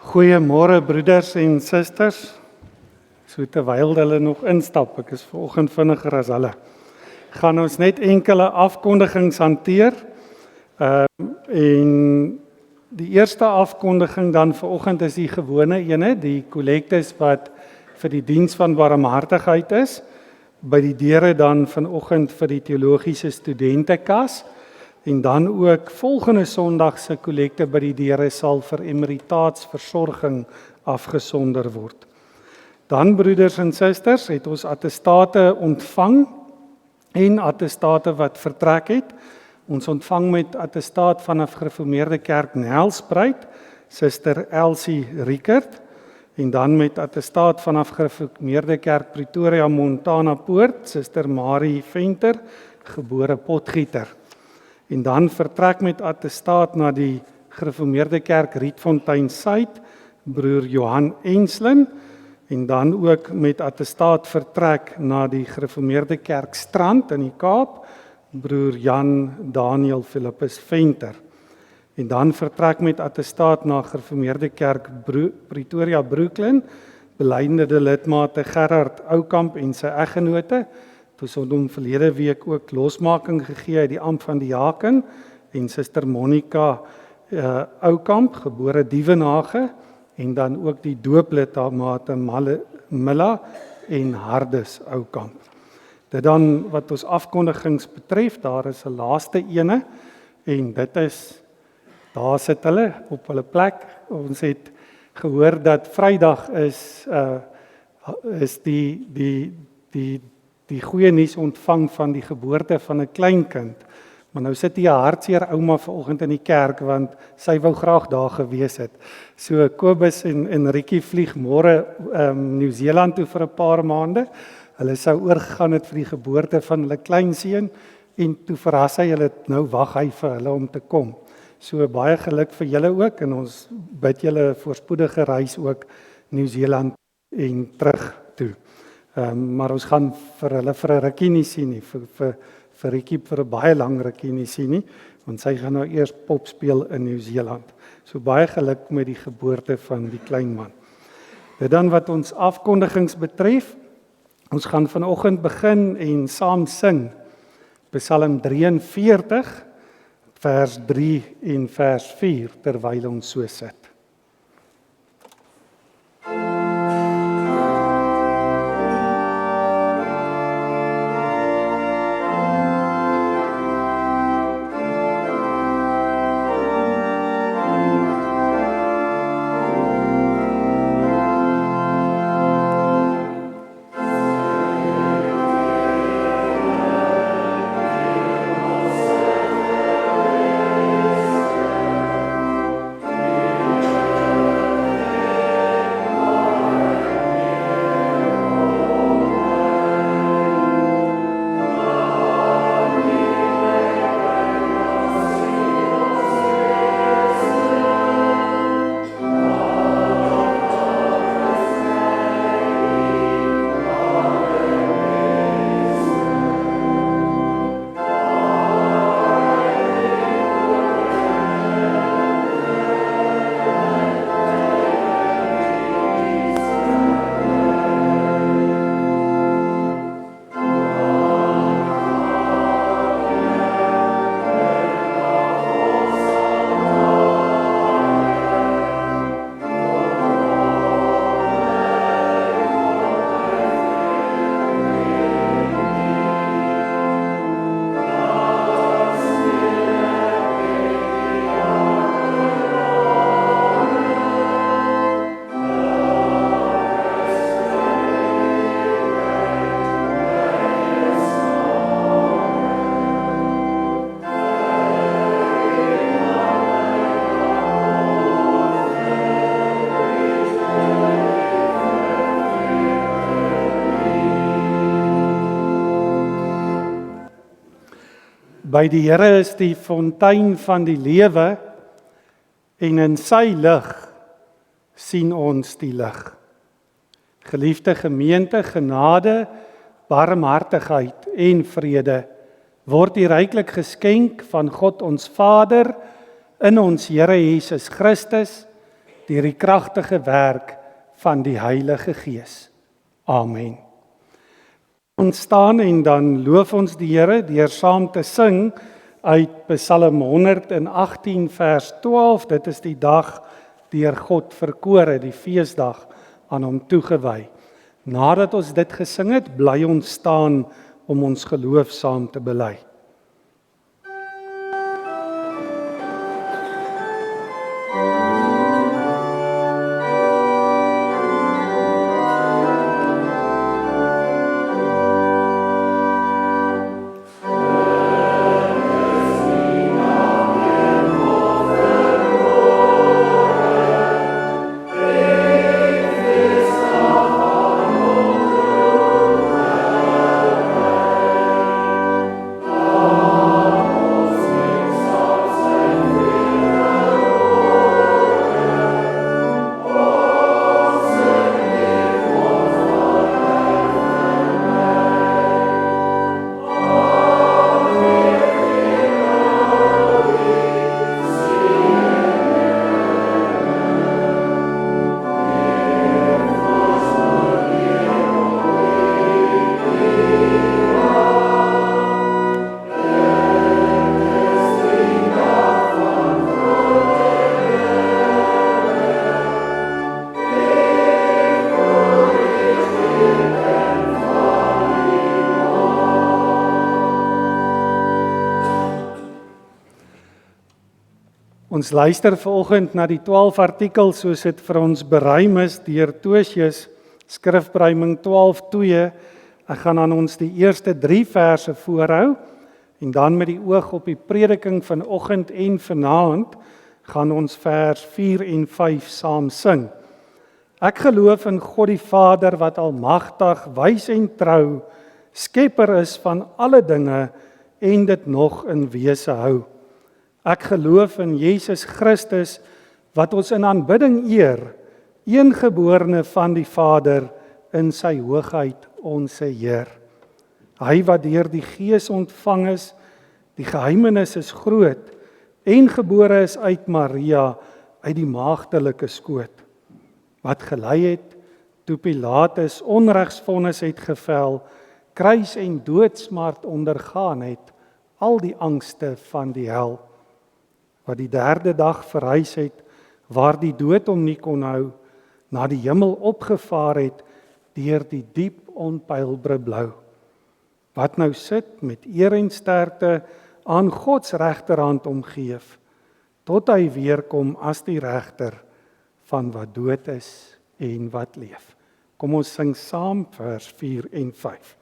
Goeiemôre broeders en susters. So terwyl hulle nog instap, ek is vanoggend vinniger as hulle. Gaan ons net enkele afkondigings hanteer. En die eerste afkondiging dan vanoggend is die gewone ene, die kollektes wat vir die diens van barmhartigheid is. By die deure dan vanoggend vir die teologiese studentekas. En dan ook volgende Sondag se kollekte by die deure sal vir emeritaatsversorging afgesonder word. Dan broeders en susters, het ons attestate ontvang en attestate wat vertrek het. Ons ontvang met attestaat vanaf Gereformeerde Kerk Nelspruit, Suster Elsie Riekert, en dan met attestaat vanaf Gereformeerde Kerk Pretoria Montana Poort, Suster Marie Venter, gebore Potgieter. En dan vertrek met attestaat na die Gereformeerde Kerk Rietfontein Suid, broer Johan Enslin, en dan ook met attestaat vertrek na die Gereformeerde Kerk Strand in die Kaap, broer Jan Daniel Philippus Venter. En dan vertrek met attestaat na Gereformeerde Kerk Pretoria Brooklyn, beleidende lidmate Gerard Oukamp en sy eggenote. Ons het hom verlede week ook losmaking gegee uit die ampt van diaken, en Suster Monica Oukamp, gebore Dievenage, en dan ook die dooplidmate Milla en Hardes Oukamp. Dit dan wat ons afkondigings betref, daar is 'n laaste ene, en dit is, daar sit hulle op hulle plek. Ons het gehoor dat Vrydag is die goeie nuus ontvang van die geboorte van 'n kleinkind. Maar nou sit hier 'n hartseer ouma vanoggend in die kerk, want sy wou graag daar gewees het. So Kobus en Rikkie vlieg môre Nieu-Seeland toe vir 'n paar maande. Hulle sou oorgegaan het vir die geboorte van hulle kleinseun, en toe verras hy hulle, nou wag hy vir hulle om te kom. So baie geluk vir julle ook, en ons bid julle 'n voorspoedige reis ook Nieu-Seeland en terug toe. Maar ons gaan vir hulle vir 'n rukkie nie sien nie, vir Rikkie vir 'n baie lang rukkie nie sien nie, want sy gaan nou eers pop speel in Nieu-Seeland. So baie geluk met die geboorte van die klein man. Dit dan wat ons afkondigings betref, ons gaan vanoggend begin en saam sing Psalm 43, vers 3 en vers 4, terwyl ons so sit. By die Here is die fontein van die lewe, en in sy lig sien ons die lig. Geliefde gemeente, genade, barmhartigheid en vrede word die ryklik geskenk van God ons Vader in ons Here Jesus Christus deur die kragtige werk van die Heilige Gees. Amen. Ons staan en dan loof ons die Here deur saam te sing uit Psalm 118 vers 12. Dit is die dag deur God verkore, die feesdag aan hom toegewy. Nadat ons dit gesing het, bly ons staan om ons geloof saam te bely. Ons luister vanoggend na die 12 artikels soos dit vir ons beruim is deur Tosius, skrifberuiming 12:2. Ek gaan aan ons die eerste 3 verse voorhou en dan met die oog op die prediking vanoggend en vanaand gaan ons vers 4 en 5 saam sing. Ek geloof in God die Vader wat almagtig, wys en trou, skepper is van alle dinge en dit nog in wese hou. Ek geloof in Jesus Christus wat ons in aanbidding eer, eengeborene van die Vader in sy hoogheid ons Heer. Hy wat deur die Gees ontvang is, die geheimenis is groot en gebore is uit Maria, uit die maagdelike skoot, wat gelei het toe Pilatus onregsvonnis het gevel, kruis en doodsmart ondergaan het, al die angste van die hel, wat die 3de dag verhuis het, waar die dood hom nie kon hou, na die hemel opgevaar het, deur die diep onpeilbare blou, wat nou sit met eer en sterkte aan God se regterhand omgeef, tot hy weer kom as die regter van wat dood is en wat leef. Kom ons sing saam vers 4 en 5.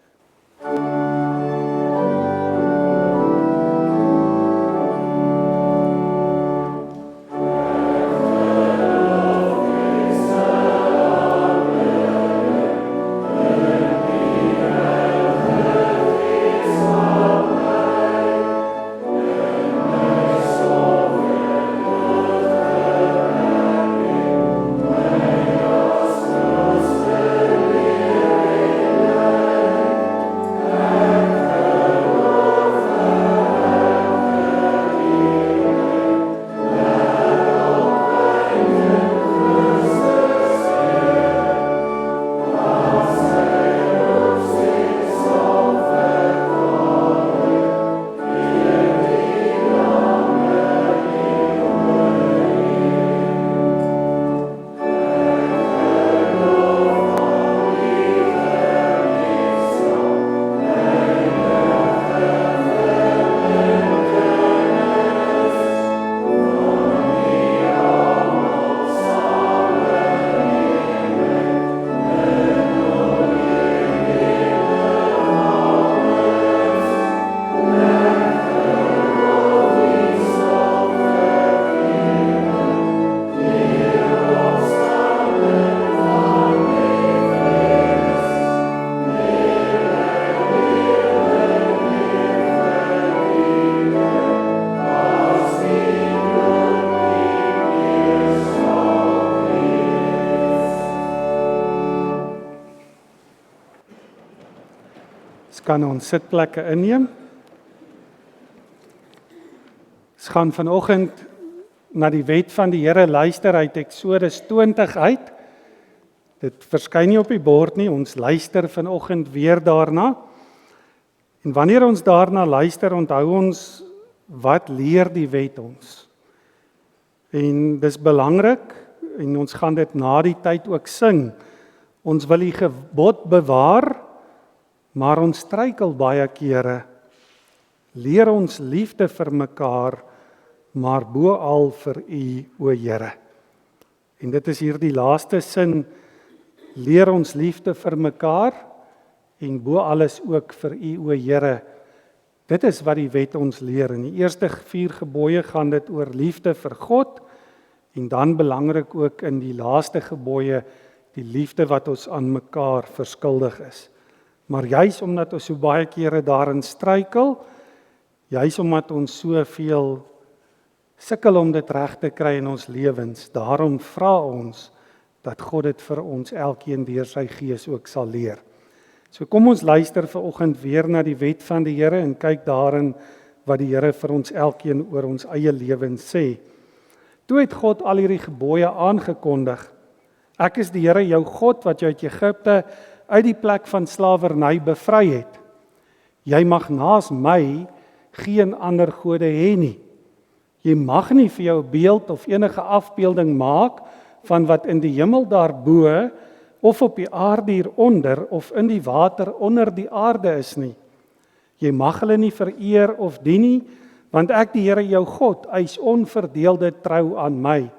Kan ons sitplekke inneem. Ons gaan vanoggend na die wet van die Here luister uit Eksodus 20 uit. Dit verskyn nie op die bord nie, ons luister vanoggend weer daarna. En wanneer ons daarna luister, onthou ons, wat leer die wet ons? En dis belangrik, en ons gaan dit na die tyd ook sing. Ons wil die gebod bewaar, maar ons struikel baie kere. Leer ons liefde vir mekaar, maar boal vir U, o Here. En dit is hier die laaste sin, leer ons liefde vir mekaar, en bo alles ook vir U, o Here. Dit is wat die wet ons leer. In die eerste 4 gebooie gaan dit oor liefde vir God, en dan belangrik ook in die laaste gebooie, die liefde wat ons aan mekaar verskuldig is. Maar juis omdat ons so baie kere daarin struikel, juis omdat ons soveel sukkel om dit reg te kry in ons lewens, daarom vra ons dat God dit vir ons elkeen deur sy Gees ook sal leer. So kom ons luister vanoggend weer na die wet van die Here en kyk daarin wat die Here vir ons elkeen oor ons eie lewens sê. Toe het God al hierdie gebooie aangekondig. Ek is die Here jou God wat jou uit Egipte uit die plek van slawerny bevry het. Jy mag naas my geen ander gode hê nie. Jy mag nie vir jou 'n beeld of enige afbeelding maak van wat in die hemel daarbo of op die aarde hieronder of in die water onder die aarde is nie. Jy mag hulle nie vereer of dien nie, want ek die Here jou God eis onverdeelde trou aan my.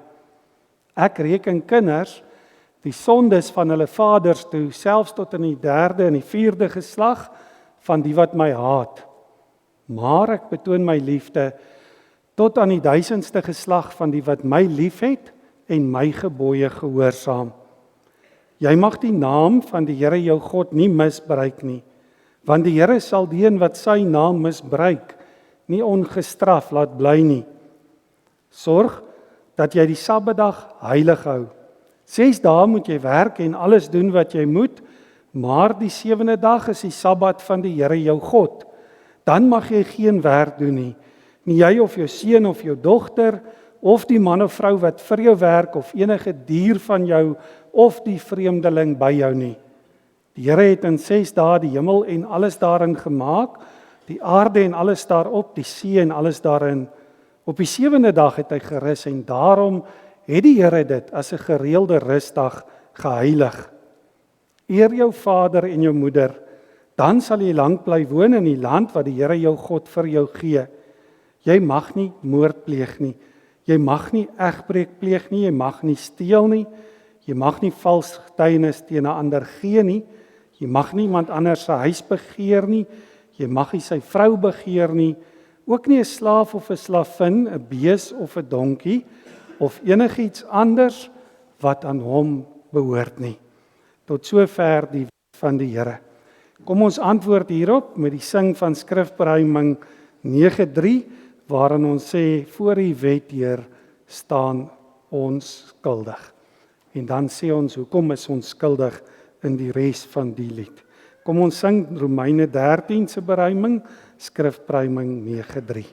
Ek reken kinders die sondes van hulle vaders toe, selfs tot in die 3de en die 4de geslag van die wat my haat. Maar ek betoon my liefde tot aan die 1000ste geslag van die wat my liefhet en my gebooie gehoorsaam. Jy mag die naam van die Here jou God nie misbruik nie, want die Here sal die een wat sy naam misbruik, nie ongestraf laat bly nie. Sorg dat jy die Sabbatdag heilig hou. 6 dae moet jy werk en alles doen wat jy moet, maar die 7de dag is die Sabbat van die Here jou God. Dan mag jy geen werk doen nie, nie jy of jou seun of jou dogter, of die man of vrou wat vir jou werk, of enige dier van jou, of die vreemdeling by jou nie. Die Here het in 6 dae die hemel en alles daarin gemaak, die aarde en alles daarop, die see en alles daarin. Op die 7de dag het hy gerus en daarom het die Here dit as 'n gereelde rusdag geheilig. Eer jou vader en jou moeder, dan sal jy lank bly woon in die land wat die Here jou God vir jou gee. Jy mag nie moord pleeg nie, jy mag nie egbreek pleeg nie, jy mag nie steel nie, jy mag nie vals getuienis teen 'n ander gee nie, jy mag nie iemand anders se huis begeer nie, jy mag nie sy vrou begeer nie, ook nie 'n slaaf of 'n slavin, 'n bees of 'n donkie, of enigiets anders wat aan hom behoort nie. Tot sover die wet van die Here. Kom ons antwoord hierop met die sing van Skrifberuiming 9:3, waarin ons sê, voor die wet Heer staan ons skuldig. En dan sê ons, hoekom is ons skuldig in die res van die lied. Kom ons sing Romeine 13 se beruiming, Skrifberuiming 9:3.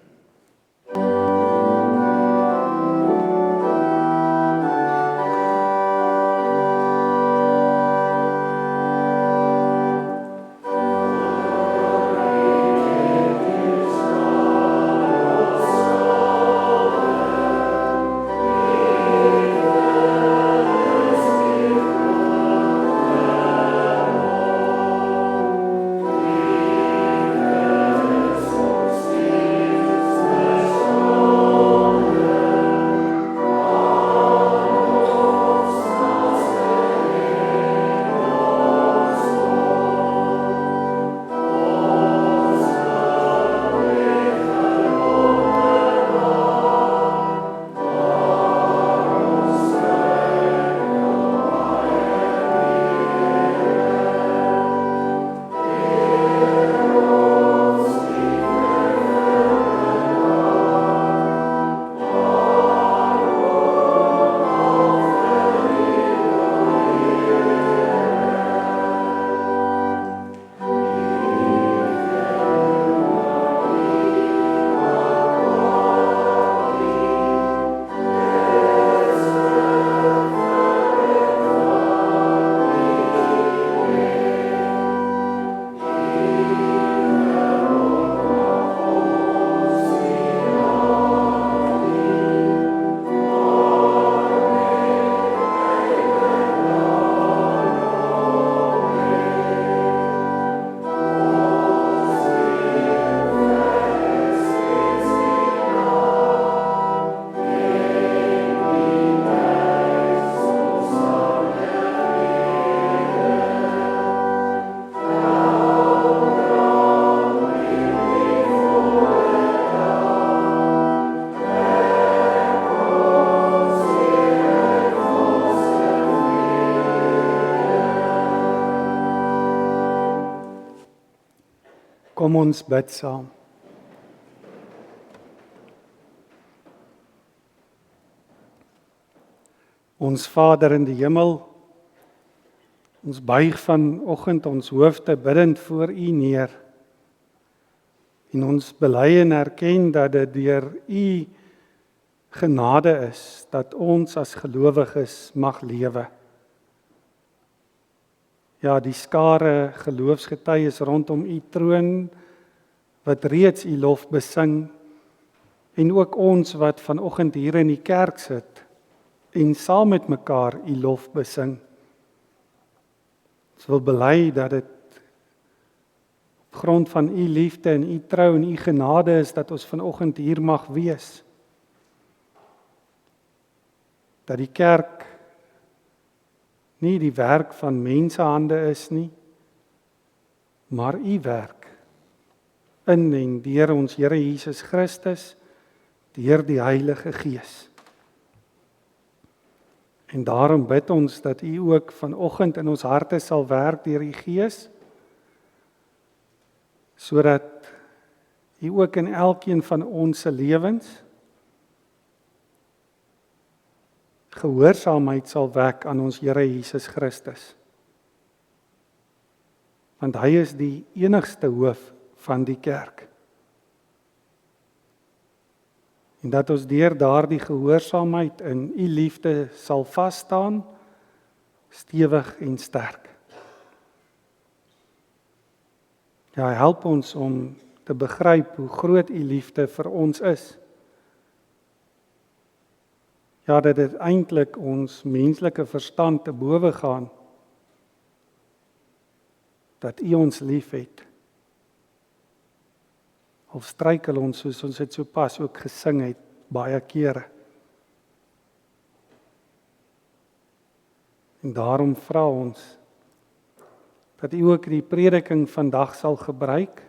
Kom ons bid saam. Ons Vader in die hemel, ons buig vanoggend ons hoofde bidend voor U neer. En ons bely en erken dat dit deur U genade is, dat ons as gelowiges mag lewe. Ja, die skare geloofsgetuies rondom U troon, wat reeds U lof besing, en ook ons wat vanoggend hier in die kerk sit, en saam met mekaar U lof besing. Ons wil bely dat dit op grond van U liefde en U trou en U genade is, dat ons vanoggend hier mag wees. Dat die kerk nie die werk van mensehande is nie, maar U werk in en deur ons Here Jesus Christus, deur die Heilige Gees. En daarom bid ons dat U ook vanoggend in ons harte sal werk deur die Gees, sodat U ook in elkeen van ons se lewens gehoorsaamheid sal wek aan ons Here Jesus Christus. Want hy is die enigste hoof van die kerk. En dat ons deur daardie gehoorsaamheid in U liefde sal vas staan, stewig en sterk. Ja, help ons om te begryp hoe groot U liefde vir ons is. Ja, dat dit eintlik ons menslike verstand te bowe gaan. Dat U ons liefhet. Al struikel ons, soos ons dit sopas ook gesing het, baie kere. En daarom vra ons, dat U ook die prediking vandag sal gebruik,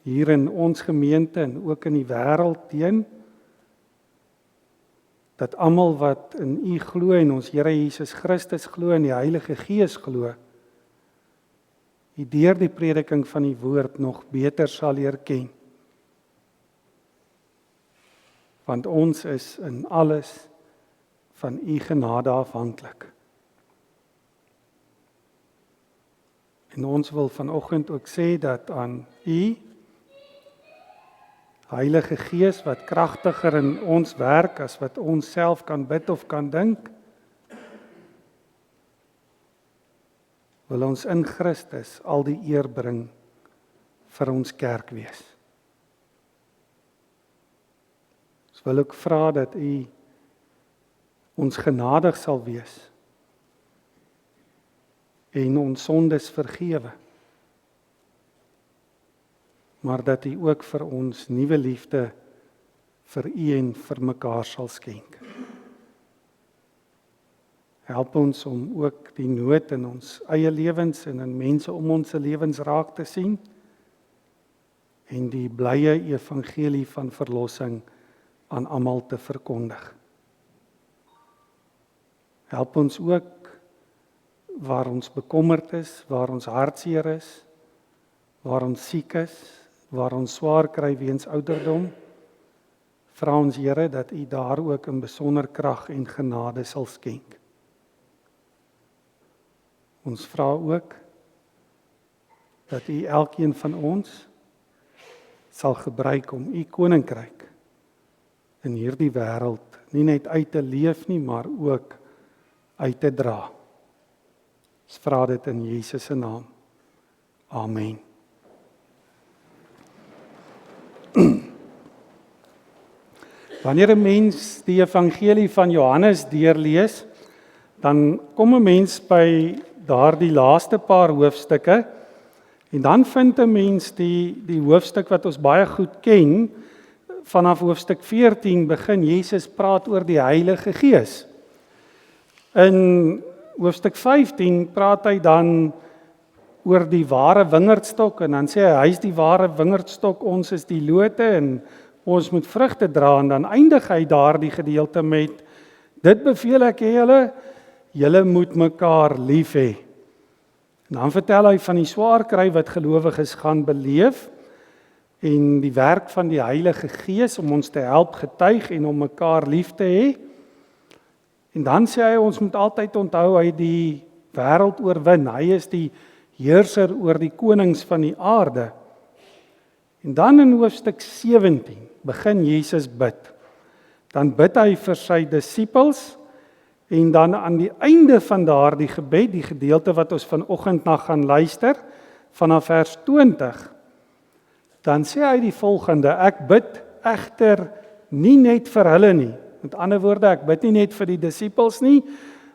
hier in ons gemeente en ook in die wêreld teen, dat almal wat in U glo en ons Here Jesus Christus glo en die Heilige Gees glo, U deur die prediking van die woord nog beter sal leer ken. Want ons is in alles van U genade afhanklik. En ons wil vanoggend ook sê dat aan U, Heilige Gees, wat kragtiger in ons werk as wat ons self kan bid of kan dink, wil ons in Christus al die eer bring vir ons kerk wees. Ons wil ook vra dat U ons genadig sal wees en ons sondes vergewe, maar dat U ook vir ons nuwe liefde vir U en vir mekaar sal skenk. Help ons om ook die nood in ons eie lewens en in mense om ons se lewens raak te sien en die blye evangelie van verlossing aan almal te verkondig. Help ons ook waar ons bekommerd is, waar ons hartseer is, waar ons siek is, waar ons swaar kry weens ouderdom, vra ons Here dat U daar ook in besonder krag en genade sal skenk. Ons vra ook dat U elkeen van ons sal gebruik om U koninkryk in hierdie wêreld nie net uit te leef nie, maar ook uit te dra. Ons vra dit in Jesus se naam. Amen. Wanneer 'n mens die evangelie van Johannes deurlees, dan kom 'n mens by daardie laaste paar hoofstukke en dan vind 'n mens die hoofstuk wat ons baie goed ken. Vanaf hoofstuk 14 begin Jesus praat oor die Heilige Gees. In hoofstuk 15 praat hy dan oor die ware wingerdstok en dan sê hy is die ware wingerdstok, ons is die lote en ons moet vrugte dra, en dan eindig hy daardie gedeelte met: dit beveel ek julle moet mekaar lief hê. En dan vertel hy van die swaar kry wat gelowiges gaan beleef en die werk van die Heilige Gees om ons te help getuig en om mekaar lief te hê. En dan sê hy ons moet altyd onthou hy die wêreld oorwin. Hy is die heerser oor die konings van die aarde. En dan in hoofstuk 17 begin Jesus bid. Dan bid hy vir sy disippels en dan aan die einde van daardie gebed, die gedeelte wat ons vanoggend na gaan luister, vanaf vers 20, dan sê hy die volgende: ek bid egter nie net vir hulle nie. Met ander woorde, ek bid nie net vir die disippels nie,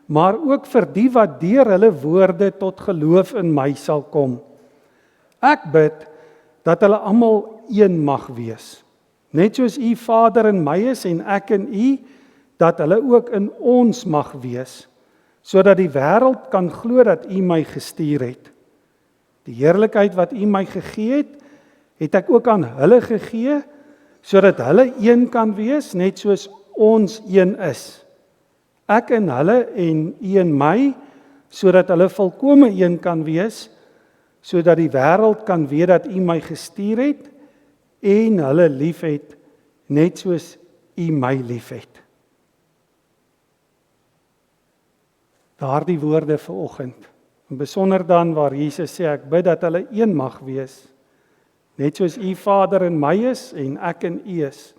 maar ook vir die wat deur hulle woorde tot geloof in my sal kom. Ek bid dat hulle almal een mag wees. Net soos U Vader in my is en ek in U, dat hulle ook in ons mag wees, sodat die wêreld kan glo dat U my gestuur het. Die heerlikheid wat U my gegee het, het ek ook aan hulle gegee, sodat hulle een kan wees, net soos ons een is. Ek in hulle en U in my, sodat hulle volkome een kan wees, sodat die wêreld kan weet dat U my gestuur het en hulle liefhet, net soos U my liefhet. Daardie woorde vanoggend, en besonder dan waar Jesus sê, ek bid dat hulle een mag wees, net soos U Vader in my is en ek in U is,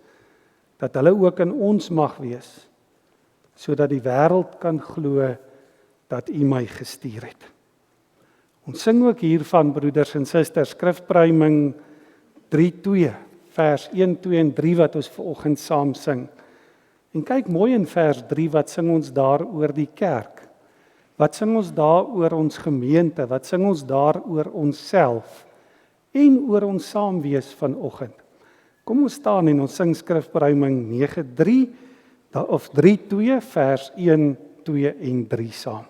dat hulle ook in ons mag wees, sodat die wêreld kan glo dat U my gestuur het. Ons sing ook hiervan, broeders en susters, Skrifpruiming 3:2, vers 1, 2 en 3 wat ons vanoggend saam sing. En kyk mooi in vers 3, wat sing ons daar oor die kerk? Wat sing ons daar oor ons gemeente? Wat sing ons daar oor onsself? En oor ons saamwees vanoggend? Kom ons staan en ons sing Skrifpruiming 9:3 of 3:2 vers 1, 2 en 3 saam.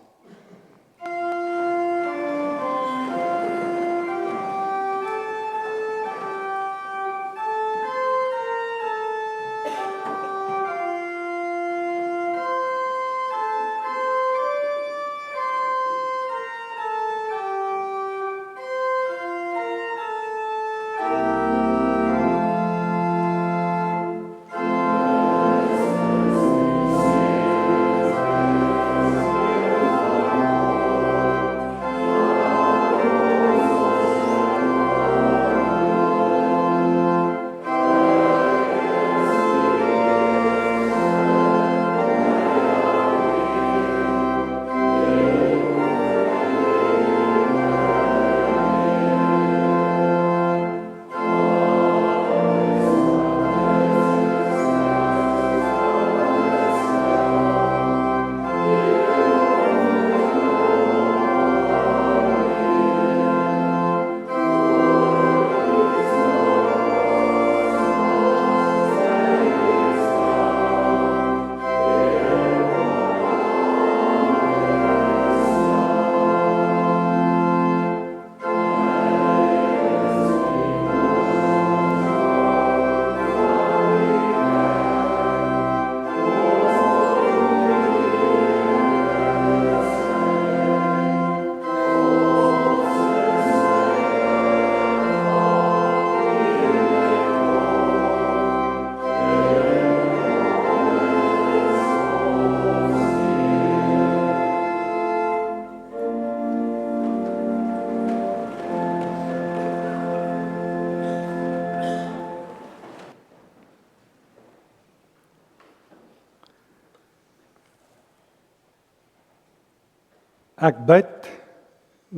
Ek bid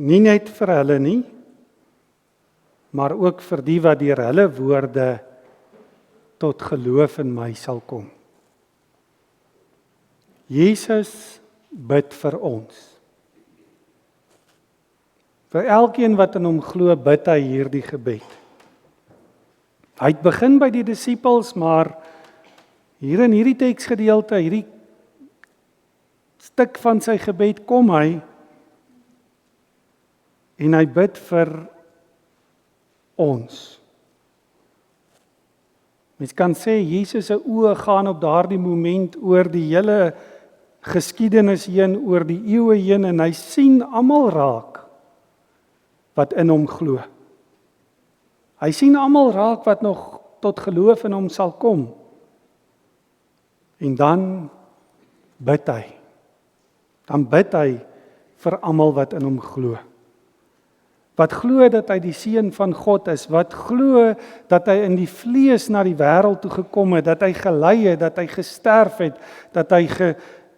nie net vir hulle nie, maar ook vir die wat deur hulle woorde tot geloof in my sal kom. Jesus bid vir ons. Vir elkeen wat in hom glo, bid hy hierdie gebed. Hy het begin by die disippels, maar hier in hierdie teksgedeelte, hierdie stuk van sy gebed, kom hy en hy bid vir ons. Mens kan sê Jesus se oë gaan op daardie moment oor die hele geskiedenis heen, oor die eeue heen, en hy sien almal raak. wat in hom glo. Hy sien almal raak wat nog tot geloof in hom sal kom. En dan bid hy. Dan bid hy vir almal wat in hom glo. Wat glo dat hy die seun van God is, wat glo dat hy in die vlees na die wêreld toe gekom het, dat hy gelei het, dat hy gesterf het, dat hy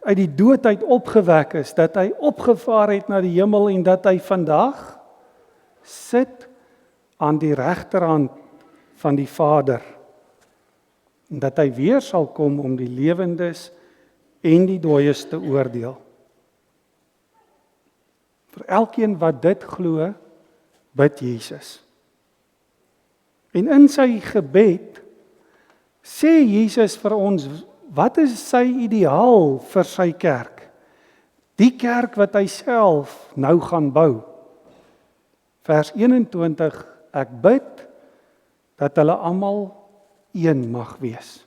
uit die dood uit opgewek is, dat hy opgevaar het na die hemel en dat hy vandag sit aan die regterhand van die Vader. En dat hy weer sal kom om die lewendes en die dooies te oordeel. Vir elkeen wat dit glo, bid Jesus. En in sy gebed sê Jesus vir ons, wat is sy ideaal vir sy kerk? Die kerk wat hy self nou gaan bou. Vers 21, ek bid dat hulle almal een mag wees.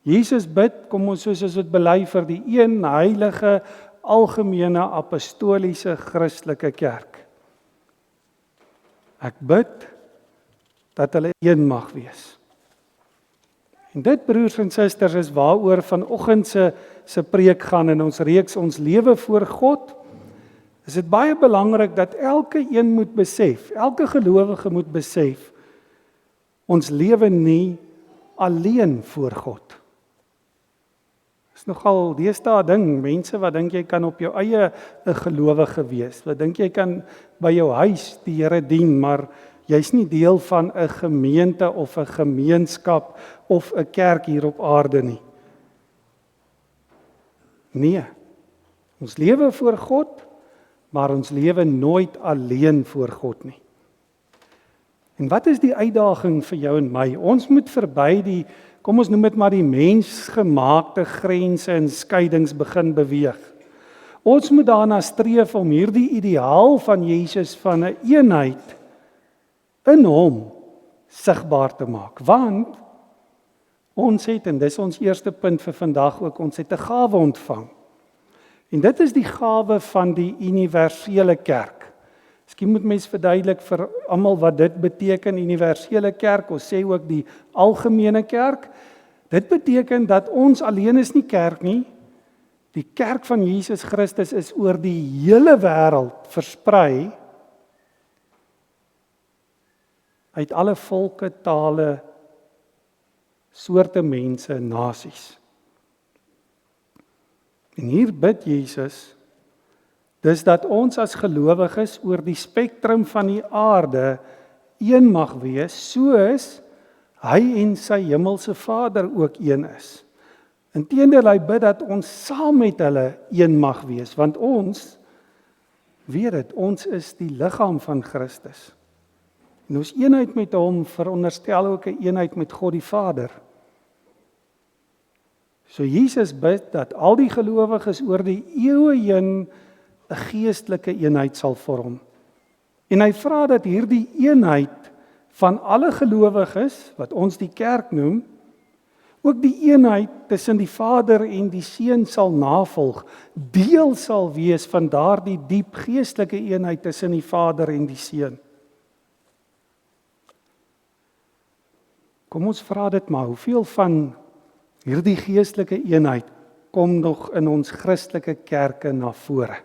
Jesus bid, kom ons soos dit bely vir die een heilige, algemene, apostoliese, Christelike kerk. Ek bid dat hulle een mag wees. En dit, broers en susters, is waaroor vanoggend se preek gaan in ons reeks Ons Lewe voor God. Is dit baie belangrik dat elke een moet besef, elke gelowige moet besef, ons lewe nie alleen voor God. Is nogal deesdae ding, mense wat dink jy kan op jou eie 'n gelowige wees. Wat dink jy kan by jou huis die Here dien, maar jy's nie deel van 'n gemeente of 'n gemeenskap of 'n kerk hier op aarde nie. Nee. Ons lewe voor God, maar ons lewe nooit alleen voor God nie. En wat is die uitdaging vir jou en my? Ons moet verby die, kom ons noem dit maar die mensgemaakte grense en skeidings begin beweeg. Ons moet daarna streef om hierdie ideaal van Jesus van 'n eenheid in hom sigbaar te maak. Want ons het, en dis ons eerste punt vir vandag ook, ons het 'n gawe ontvang. En dit is die gawe van die universele kerk. Miskien moet mens verduidelik vir almal wat dit beteken, universele kerk, ons sê ook die algemene kerk. Dit beteken dat ons alleen is nie kerk nie. Die kerk van Jesus Christus is oor die hele wêreld versprei, uit alle volke, tale, soorte mense, nasies. En hier bid Jesus, dis dat ons as gelowiges oor die spektrum van die aarde een mag wees, soos hy en sy hemelse Vader ook een is. Inteendeel, hy bid dat ons saam met hulle een mag wees, want ons, weet dit, ons is die liggaam van Christus. En ons eenheid met hom veronderstel ook 'n eenheid met God die Vader. So Jesus bid dat al die gelowiges oor die eeue heen 'n geestelike eenheid sal vorm. En hy vra dat hierdie eenheid van alle gelowiges, wat ons die kerk noem, ook die eenheid tussen die Vader en die Seun sal navolg, deel sal wees van daardie diep geestelike eenheid tussen die Vader en die Seun. Kom ons vra dit maar, hoeveel van hierdie geestelike eenheid kom nog in ons Christelike kerke na vore?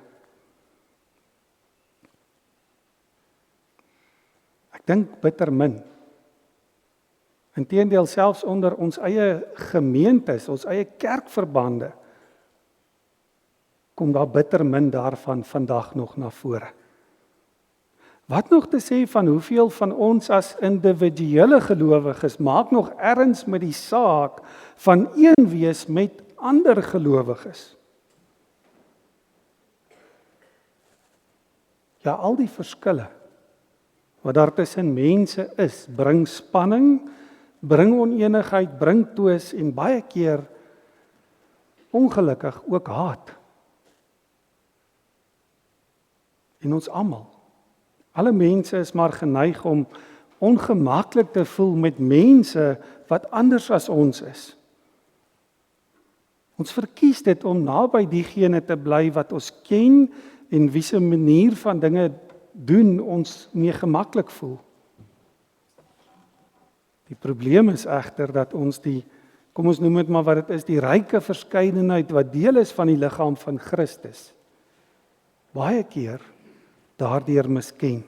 Ek dink bitter min. Inteendeel, selfs onder ons eie gemeentes, ons eie kerkverbande, kom daar bitter min daarvan vandag nog na vore. Wat nog te sê van hoeveel van ons as individuele gelowiges maak nog erns met die saak van een wees met ander gelowiges? Ja, al die verskille wat daar tussen mense is, bring spanning, bring oneenigheid, bring twis en baie keer ongelukkig ook haat. En ons almal, alle mense is maar geneig om ongemaklik te voel met mense wat anders as ons is. Ons verkies dit om naby diegene te bly wat ons ken en wie se manier van dinge doen ons mee gemaklik voel. Die probleem is egter dat ons kom ons noem dit maar wat dit is, die ryke verskeidenheid wat deel is van die liggaam van Christus, baie keer daardeur misken.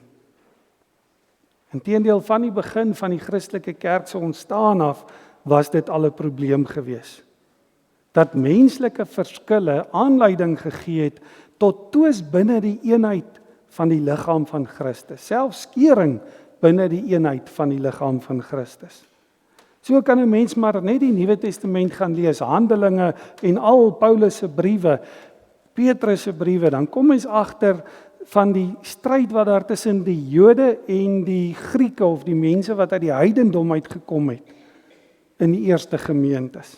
Inteendeel, van die begin van die Christelike kerk se ontstaan af, was dit al 'n probleem gewees. Dat menslike verskille aanleiding gegee het tot twis binne die eenheid van die liggaam van Christus, selfs skeuring binne die eenheid van die liggaam van Christus. So kan 'n mens maar net die Nuwe Testament gaan lees, Handelinge en al Paulus se briewe, Petrus se briewe, dan kom mens agter van die stryd wat daar tussen die Jode en die Grieke of die mense wat uit die heidendom uitgekom het in die eerste gemeentes.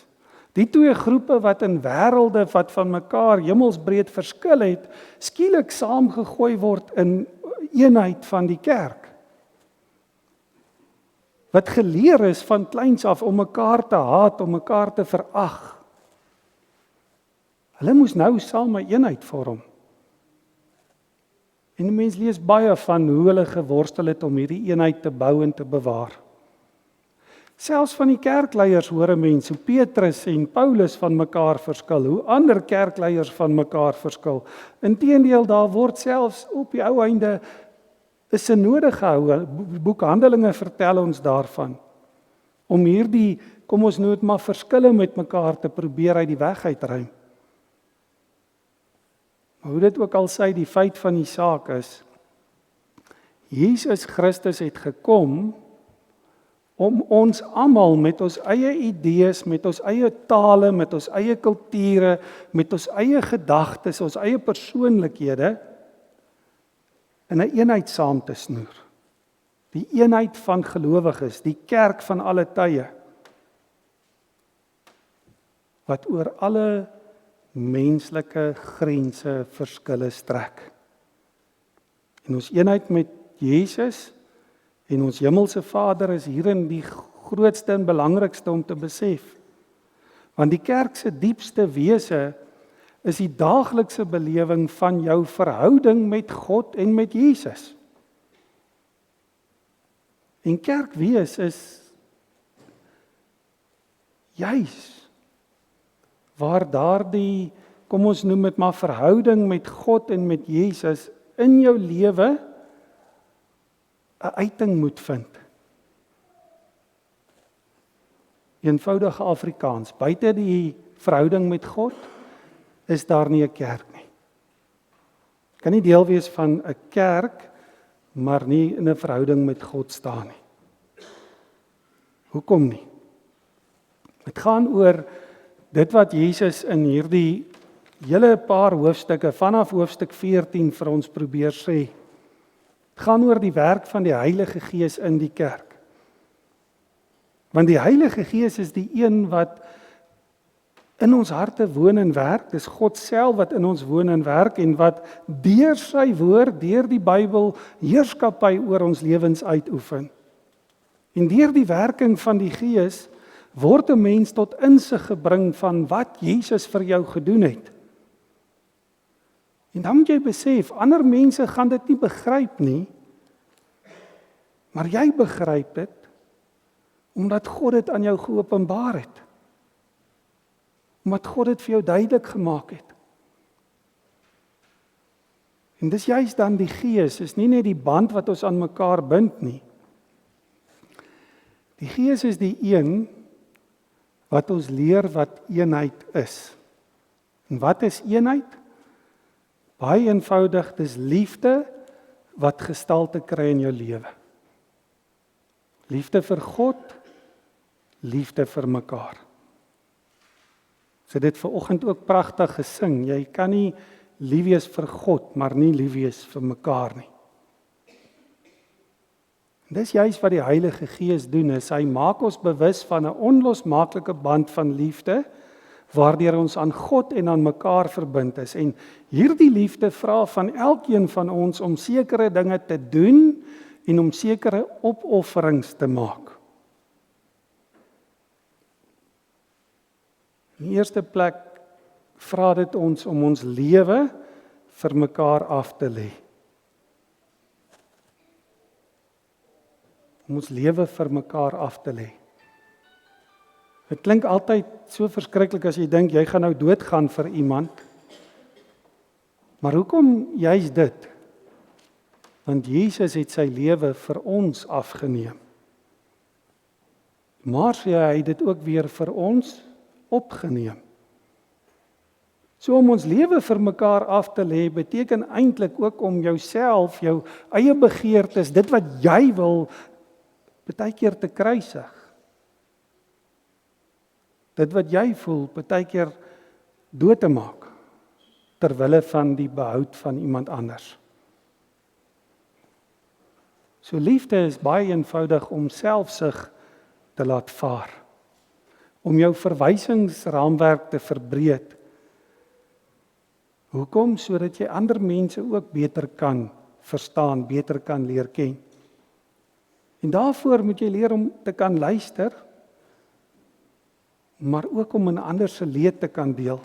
Die twee groepe wat in wêrelde wat van mekaar hemelsbreed verskil het, skielik saamgegooi word in eenheid van die kerk. Wat geleer is van kleins af om mekaar te haat, om mekaar te verag. Hulle moes nou saam 'n eenheid vorm. En die mens lees baie van hoe hulle geworstel het om hierdie eenheid te bou en te bewaar. Selfs van die kerkleiers hoor 'n mens hoe Petrus en Paulus van mekaar verskil, hoe ander kerkleiers van mekaar verskil. Inteendeel, daar word selfs op die ou einde 'n synode gehou. Boek Handelinge vertel ons daarvan. Om hierdie, kom ons noem dit maar, verskille met mekaar te probeer uit die weg uitruim. Maar hoe dit ook al sê, die feit van die saak is, Jesus Christus het gekom om ons almal met ons eie idees, met ons eie tale, met ons eie kulture, met ons eie gedagtes, ons eie persoonlikhede in 'n eenheid saam te snoer. Die eenheid van gelowiges, die kerk van alle tye, wat oor alle menslike grense verskille strek. En ons eenheid met Jesus en ons hemelse Vader is hierin die grootste en belangrikste om te besef. Want die kerk se diepste wese is die daaglikse belewing van jou verhouding met God en met Jesus. En kerk wees is juis waar daardie, kom ons noem dit maar, verhouding met God en met Jesus in jou lewe 'n uiting moet vind. Eenvoudige Afrikaans, buite die verhouding met God is daar nie 'n kerk nie. Kan nie deel wees van 'n kerk, maar nie in 'n verhouding met God staan nie. Hoekom nie? Dit gaan oor dit wat Jesus in hierdie hele paar hoofstukke, vanaf hoofstuk 14 vir ons probeer sê. Het gaan oor die werk van die Heilige Gees in die kerk. Want die Heilige Gees is die een wat in ons harte woon en werk. Dis God self wat in ons woon en werk en wat deur sy woord, deur die Bybel, heerskappy oor ons lewens uitoefen. En deur die werking van die Gees word 'n mens tot insig gebring van wat Jesus vir jou gedoen het. En dan moet jy besef, ander mense gaan dit nie begryp nie, maar jy begryp dit, omdat God dit aan jou geopenbaar het. Omdat God dit vir jou duidelik gemaak het. En dis juist dan die Gees, is nie net die band wat ons aan mekaar bind nie. Die Gees is die een wat ons leer wat eenheid is. En wat is eenheid? Baie eenvoudig, dis liefde wat gestalte kry in jou lewe. Liefde vir God, liefde vir mekaar. So dit vanoggend ook pragtig gesing. Jy kan nie lief wees vir God, maar nie lief wees vir mekaar nie. En dis juist wat die Heilige Gees doen, is hy maak ons bewus van 'n onlosmaaklike band van liefde, waardeur ons aan God en aan mekaar verbind is. En hierdie liefde vra van elkeen van ons om sekere dinge te doen en om sekere opofferings te maak. In die eerste plek vra dit ons om ons lewe vir mekaar af te lê. om ons lewe vir mekaar af te lê. Dit klink altyd so verskriklik as jy dink jy gaan nou doodgaan vir iemand. Maar hoekom juist dit? Want Jesus het sy lewe vir ons afgeneem. Maar sê hy het dit ook weer vir ons opgeneem. So om ons lewe vir mekaar af te lê, beteken eintlik ook om jouself, jou eie begeertes, dit wat jy wil, baie keer te kruisig. Dit wat jy voel, baie keer dood te maak, ter wille van die behoud van iemand anders. So liefde is baie eenvoudig om selfsug te laat vaar, om jou verwysingsraamwerk te verbreek. Hoekom? Sodat jy ander mense ook beter kan verstaan, beter kan leer ken. En daarvoor moet jy leer om te kan luister, maar ook om in ander se leed te kan deel.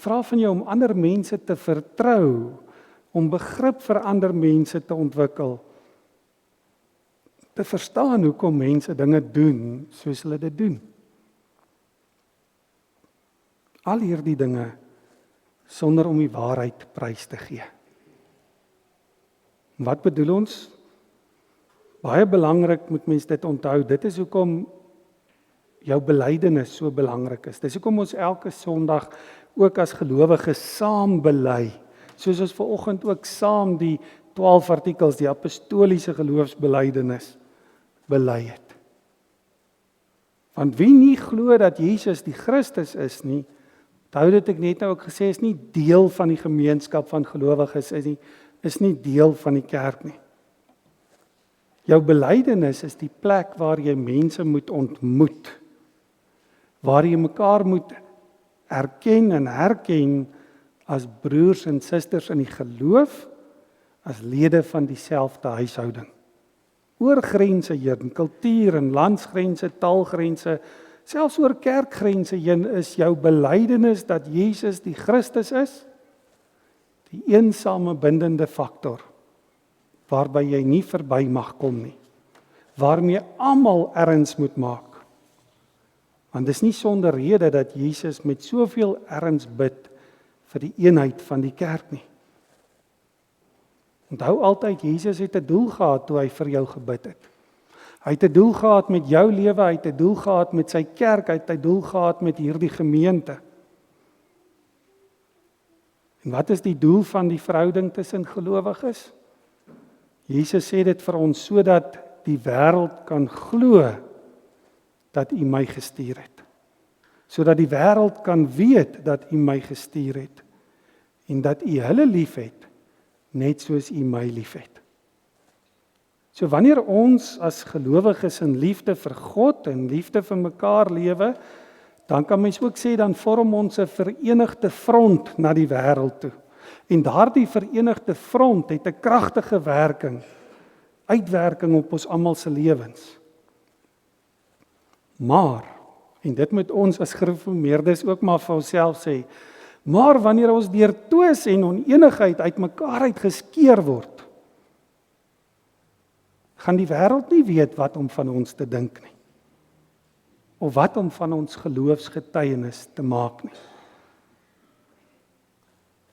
Vra van jou om ander mense te vertrou, om begrip vir ander mense te ontwikkel, te verstaan hoekom mense dinge doen soos hulle dit doen. Al hierdie dinge sonder om die waarheid prys te gee. Wat bedoel ons? Baie belangrik moet mens dit onthou. Dit is hoekom jou belydenis so belangrik is. Dis hoekom ons elke Sondag ook as gelowiges saam bely. Soos ons vanoggend ook saam die 12 artikels, die apostoliese geloofsbelydenis bely het. Want wie nie glo dat Jesus die Christus is nie, onthou dit ek net nou ook gesê, is nie deel van die gemeenskap van gelowiges, is nie deel van die kerk nie. Jou belydenis is die plek waar jy mense moet ontmoet, waar jy mekaar moet erken en herken as broers en susters in die geloof, as lede van dieselfde huishouding. Oor grense heen, kultuur en landsgrense, taalgrense, selfs oor kerkgrense heen is jou belydenis dat Jesus die Christus is, die eensame bindende faktor, waarby jy nie verby mag kom nie, waarmee almal erns moet maak. Want dis nie sonder rede dat Jesus met soveel erns bid vir die eenheid van die kerk nie. Onthou altyd, Jesus het 'n doel gehad toe hy vir jou gebid het. Hy het 'n doel gehad met jou lewe, hy het 'n doel gehad met sy kerk, hy het 'n doel gehad met hierdie gemeente. En wat is die doel van die verhouding tussen gelowiges? Jesus sê dit vir ons sodat die wêreld kan glo dat U my gestuur het. Sodat die wêreld kan weet dat U my gestuur het en dat U hulle liefhet net soos U my liefhet. So wanneer ons as gelowiges in liefde vir God en liefde vir mekaar lewe, dan kan mens ook sê dan vorm ons 'n verenigde front na die wêreld toe. En daardie verenigde front het 'n kragtige uitwerking op ons almal se lewens. Maar, en dit moet ons as gereformeerdes ook maar vir onsself sê, maar wanneer ons deur twis en onenigheid uit mekaar uit geskeur word, gaan die wêreld nie weet wat om van ons te dink nie, of wat om van ons geloofsgetuienis te maak nie.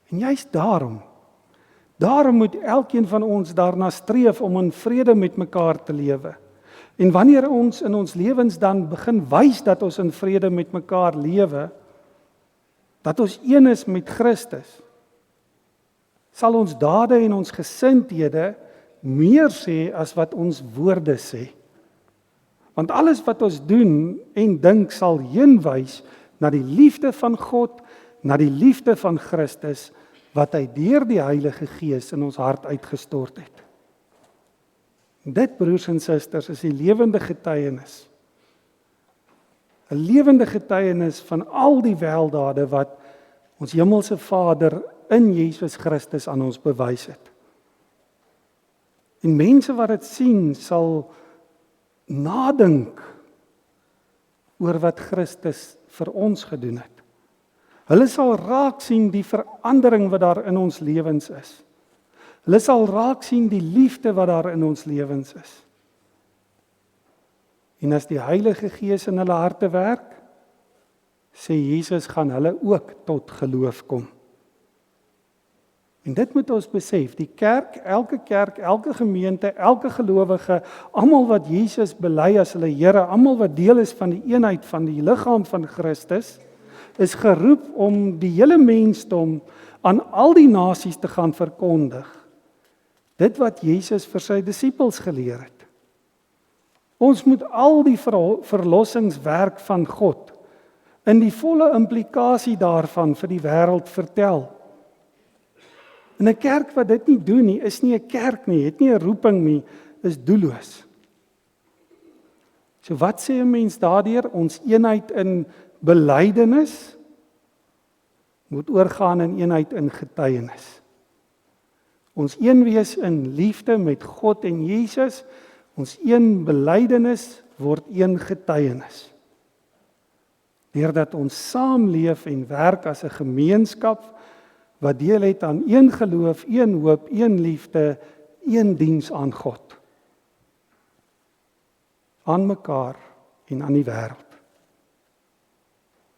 En juist daarom moet elkeen van ons daarna streef om in vrede met mekaar te lewe. En wanneer ons in ons lewens dan begin wys dat ons in vrede met mekaar lewe, dat ons een is met Christus, sal ons dade en ons gesindhede meer sê as wat ons woorde sê. Want alles wat ons doen en dink sal heenwys na die liefde van God, na die liefde van Christus, wat hy deur die Heilige Gees in ons hart uitgestort het. Dit, broers en susters, is die lewende getuienis. 'n Lewende getuienis van al die weldade wat ons hemelse Vader in Jesus Christus aan ons bewys het. En mense wat dit sien, sal nadink oor wat Christus vir ons gedoen het. Hulle sal raak sien die verandering wat daar in ons lewens is. Hulle sal raak sien die liefde wat daar in ons lewens is. En as die Heilige Gees in hulle harte werk, sê Jesus, gaan hulle ook tot geloof kom. En dit moet ons besef, die kerk, elke gemeente, elke gelowige, almal wat Jesus bely as hulle Here, almal wat deel is van die eenheid van die liggaam van Christus, is geroep om die hele mensdom aan al die nasies te gaan verkondig. Dit wat Jesus vir sy disippels geleer het. Ons moet al die verlossingswerk van God in die volle implikasie daarvan vir die wêreld vertel. En 'n kerk wat dit nie doen nie, is nie 'n kerk nie, het nie 'n roeping nie, is doelloos. So wat sê 'n mens daardeur? Ons eenheid in belydenis moet oorgaan in eenheid in getuienis. Ons een wees in liefde met God en Jesus, ons een belydenis word een getuienis. Deurdat ons saamleef en werk as 'n gemeenskap wat deel het aan een geloof, een hoop, een liefde, een diens aan God. Aan mekaar en aan die wêreld.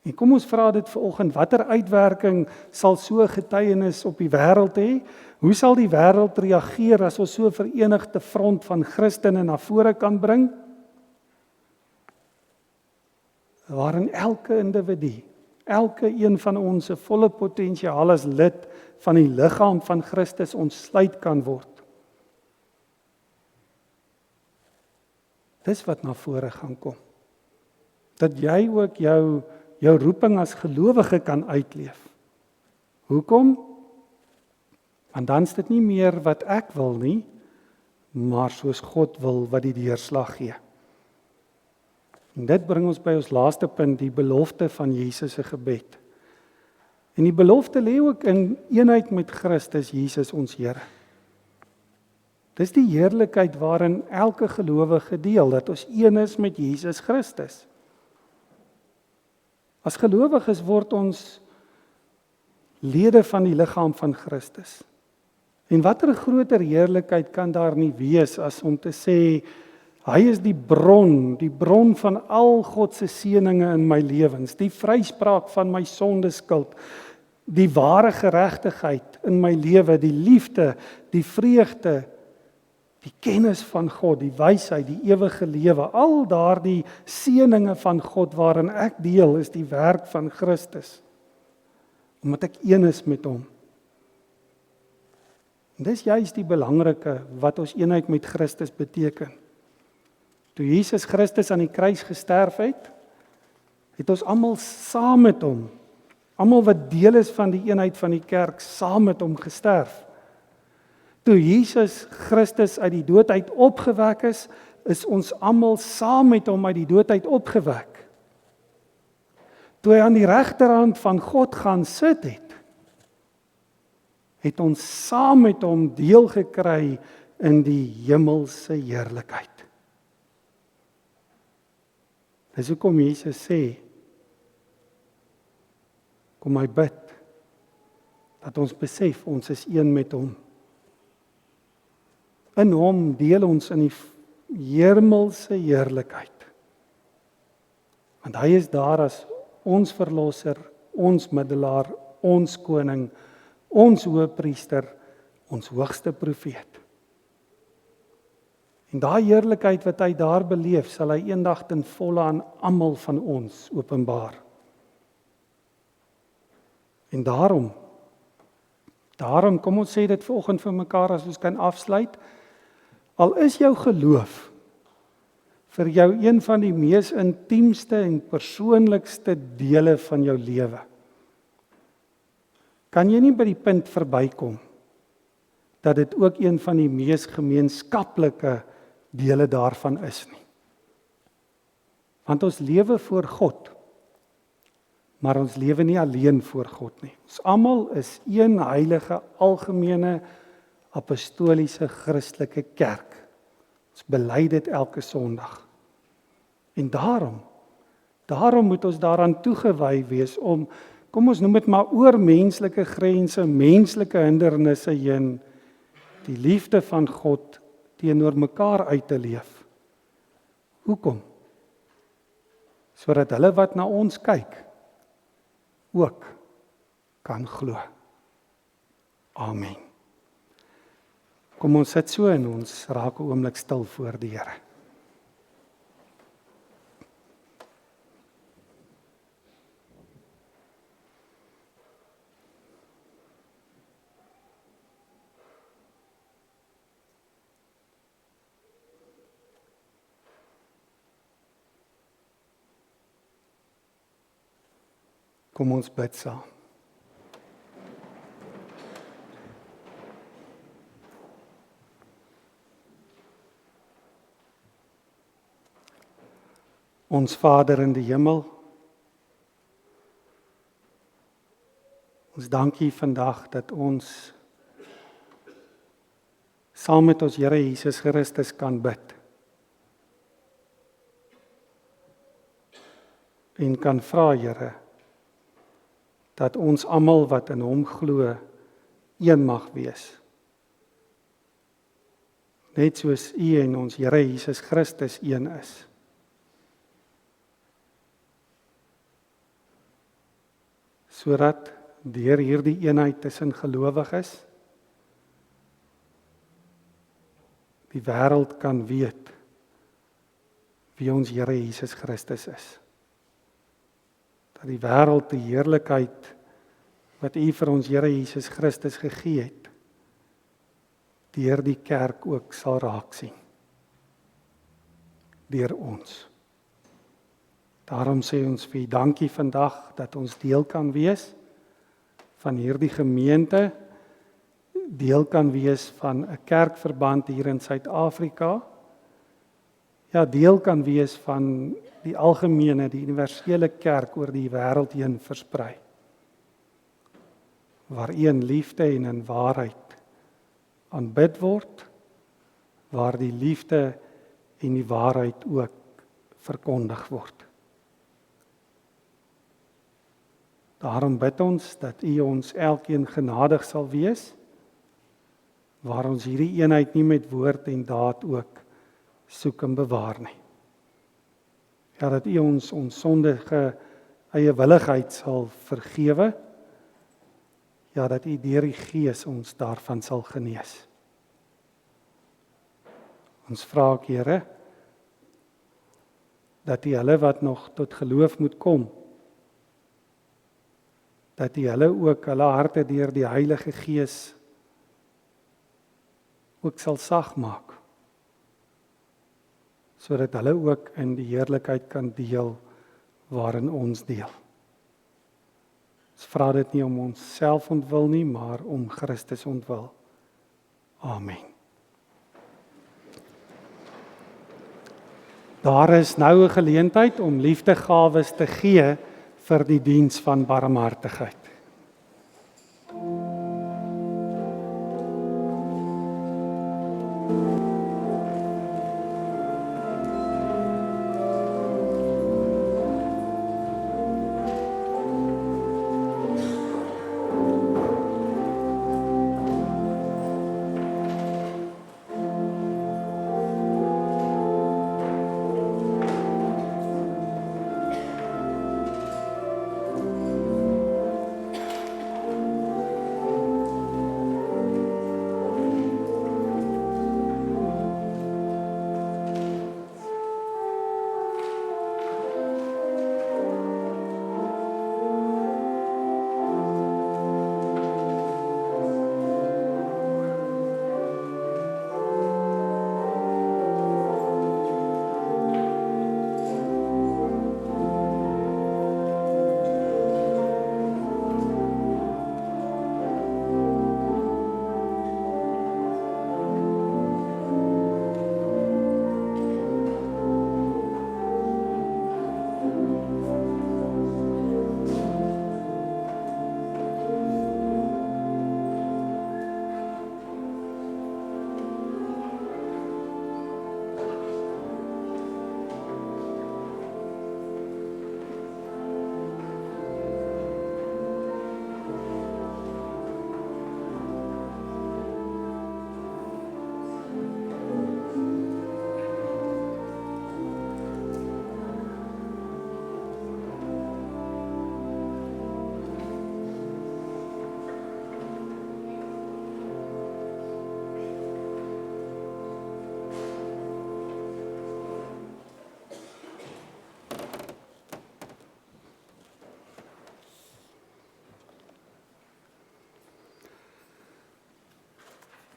En kom ons vra dit vanoggend, watter uitwerking sal so 'n getuienis op die wêreld hê? Hoe sal die wêreld reageer as ons so 'n verenigde front van Christene na vore kan bring? Waarin elke individu, elke een van ons se volle potensiaal as lid van die liggaam van Christus ontsluit kan word. Dis wat na vore gaan kom. Dat jy ook jou roeping as gelowige kan uitleef. Hoekom? Want dan is dit nie meer wat ek wil nie, maar soos God wil wat die deurslag gee. En dit bring ons by ons laaste punt, die belofte van Jesus se gebed. En die belofte lê ook in eenheid met Christus Jesus ons Here. Dis die heerlikheid waarin elke gelowige deel, dat ons een is met Jesus Christus. As gelowiges word ons lede van die liggaam van Christus. En watter groter heerlikheid kan daar nie wees as om te sê, hy is die bron van al God se seëninge in my lewens, die vryspraak van my sondeskuld, die ware geregtigheid in my lewe, die liefde, die vreugde, die kennis van God, die wysheid, die ewige lewe, al daardie seëninge van God waarin ek deel, is die werk van Christus. Omdat ek een is met hom. En dis juist die belangrike wat ons eenheid met Christus beteken. Toe Jesus Christus aan die kruis gesterf het ons almal saam met hom, almal wat deel is van die eenheid van die kerk, saam met hom gesterf. Toe Jesus Christus uit die dood uit opgewek is ons almal saam met hom uit die dood uit opgewek. Toe hy aan die regterhand van God gaan sit het ons saam met hom deel gekry in die hemelse heerlikheid. Dis hoekom Jesus sê, kom hy bid, dat ons besef, ons is een met hom. In hom deel ons in die hemelse heerlikheid. Want hy is daar as ons verlosser, ons middelaar, ons koning, ons hoëpriester, ons hoogste profeet. En daai heerlikheid wat hy daar beleef, sal hy eendag ten volle aan almal van ons openbaar. En daarom kom ons sê dit vanoggend vir mekaar as ons kan afsluit, al is jou geloof vir jou een van die mees intiemste en persoonlikste dele van jou lewe, kan jy nie by die punt verbykom dat dit ook een van die mees gemeenskaplike dele daarvan is nie. Want ons lewe voor God, maar ons lewe nie alleen voor God nie. Ons almal is een heilige, algemene, apostoliese, Christelike kerk. Ons bely dit elke Sondag. En daarom moet ons daaraan toegewy wees om, kom ons noem dit maar oor menslike grense, menslike hindernisse heen, die liefde van God teenoor mekaar uit te leef. Hoekom? Sodat hulle wat na ons kyk, ook kan glo. Amen. Kom ons sit so en ons raak 'n oomblik stil voor die Here. Kom ons bid saam. Ons Vader in die hemel, ons dank U vandag dat ons saam met ons Here Jesus Christus kan bid en kan vra, Here, dat ons almal wat in Hom glo, een mag wees. Net soos U en ons Here Jesus Christus een is. Sodat deur hierdie eenheid tussen gelowiges die wêreld kan weet wie ons Here Jesus Christus is. Dat die wêreld die heerlikheid wat U vir ons Here Jesus Christus gegee het, deur die kerk ook sal raak sien. Deur ons. Daarom sê ons vir U dankie vandag dat ons deel kan wees van hierdie gemeente, deel kan wees van 'n kerkverband hier in Suid-Afrika. Ja, deel kan wees van die algemene, die universele kerk oor die wêreld heen versprei. Waar U in liefde en in waarheid aanbid word, waar die liefde en die waarheid ook verkondig word. Daarom bid ons dat U ons elkeen genadig sal wees, waar ons hierdie eenheid nie met woord en daad ook soek en bewaar nie. Ja, dat U ons sondige eie willigheid sal vergewe, ja, dat U deur die Gees ons daarvan sal genees. Ons vra, Here, dat U hulle wat nog tot geloof moet kom, dat U hulle ook hulle harte deur die Heilige Gees ook sal sag maak, sodat hulle ook in die heerlikheid kan deel waarin ons deel. Ons vra dit nie om ons self ontwil nie, maar om Christus ontwil. Amen. Daar is nou 'n geleentheid om liefdegawes te gee vir die diens van barmhartigheid.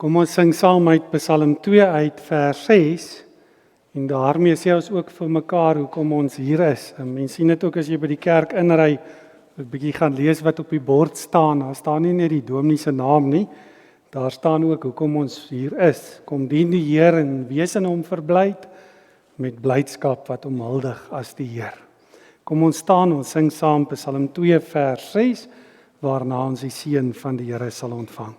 Kom ons sing saam uit Psalm 2 uit vers 6 en daarmee sê ons ook vir mekaar hoekom ons hier is. En mens sien dit ook as jy by die kerk inry, 'n bietjie gaan lees wat op die bord staan. Daar staan nie net die dominee se naam nie. Daar staan ook hoekom ons hier is. Kom dien die Here en wees in hom verblyd met blydskap wat hom huldig as die Heer. Kom ons staan, ons sing saam Psalm 2 vers 6 waarna ons die seën van die Here sal ontvang.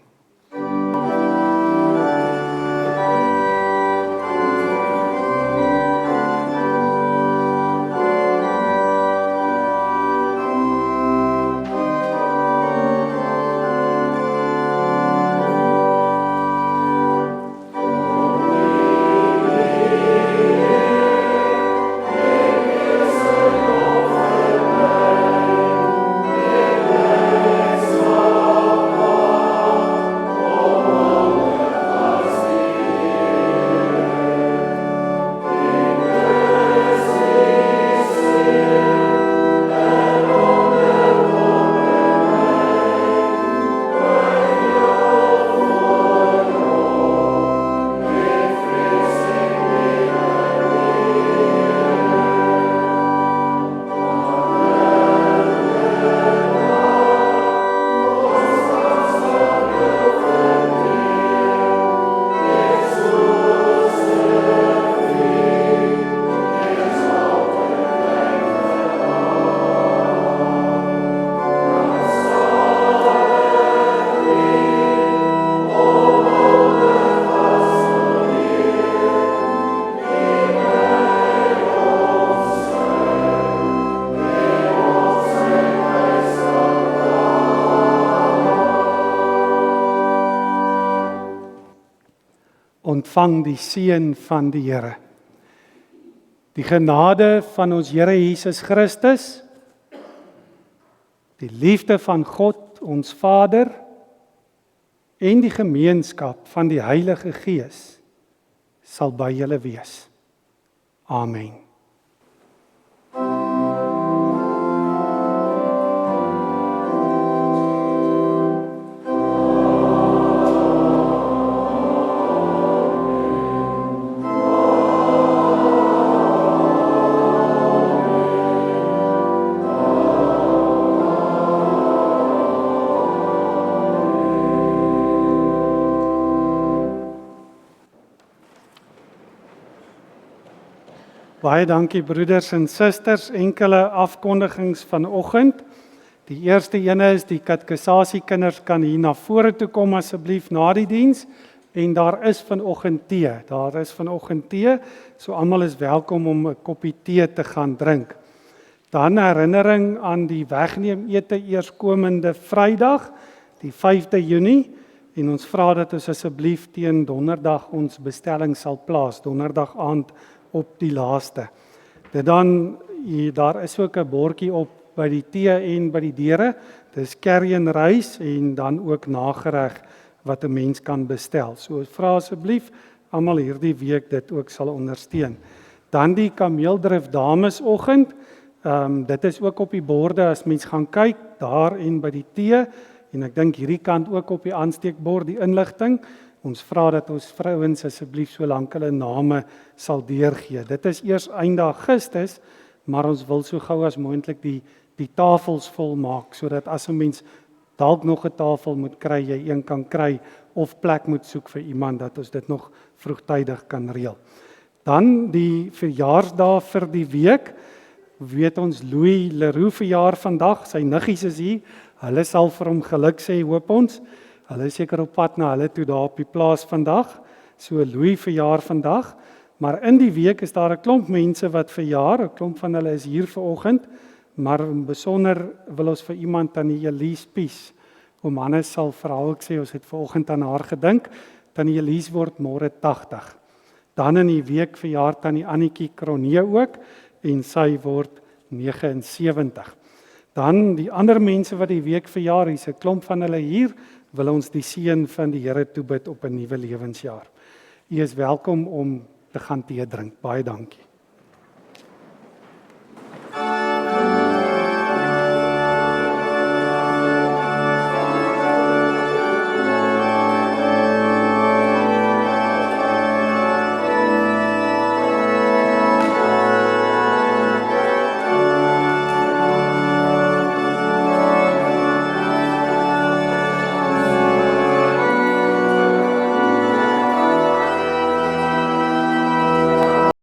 Ontvang die seën van die Here. Die genade van ons Here Jesus Christus, die liefde van God, ons Vader, en die gemeenskap van die Heilige Gees sal by julle wees. Amen. Baie dankie broeders en susters, enkele afkondigings vanoggend. Die eerste ene is die katekisasiekinders kan hier na vore toe kom asseblief na die diens en daar is vanoggend tee. Daar is vanoggend tee, so almal is welkom om 'n koppie tee te gaan drink. Dan herinnering aan die wegneem ete eerskomende Vrydag, die 5de Junie en ons vra dat ons asseblief teen donderdag ons bestelling sal plaas, donderdag aand op die laaste. Daar is ook 'n bordjie op by die tee en by die deure. Dis curry and rice en dan ook nagereg wat 'n mens kan bestel. So vra asseblief almal hierdie week dit ook sal ondersteun. Dan die kameeldrif damesoggend. Dit is ook op die borde as mens gaan kyk daar en by die tee en ek dink hierdie kant ook op die aansteekbord die inligting. Ons vra dat ons vrouens asseblief so lank hulle name sal deurgee. Dit is eers einde Augustus, maar ons wil so gou as moontlik die tafels vol maak, sodat as 'n mens dalk nog 'n tafel moet kry, jy een kan kry, of plek moet soek vir iemand, dat ons dit nog vroegtydig kan reël. Dan die verjaarsdae vir die week, weet ons Louis Leroux verjaar vandag, sy niggies is hier, hulle sal vir hom geluk sê, hoop ons. Hulle is seker op pad na hulle toe daar op die plaas vandag. So Louis verjaar vandag, maar in die week is daar 'n klomp mense wat verjaar, 'n klomp van hulle is hier vanoggend, maar in besonder wil ons vir iemand aan die Elise Pies. Oom Hannes sal vir haar ook sê ons het vanoggend aan haar gedink. Tannie Elise word môre 80. Dan in die week verjaar tannie Annetjie Kronee ook en sy word 79. Dan die ander mense wat die week verjaar, hier's 'n klomp van hulle hier, wil ons die seën van die Here toebid op 'n nuwe lewensjaar. U is welkom om te gaan tee drink. Baie dankie.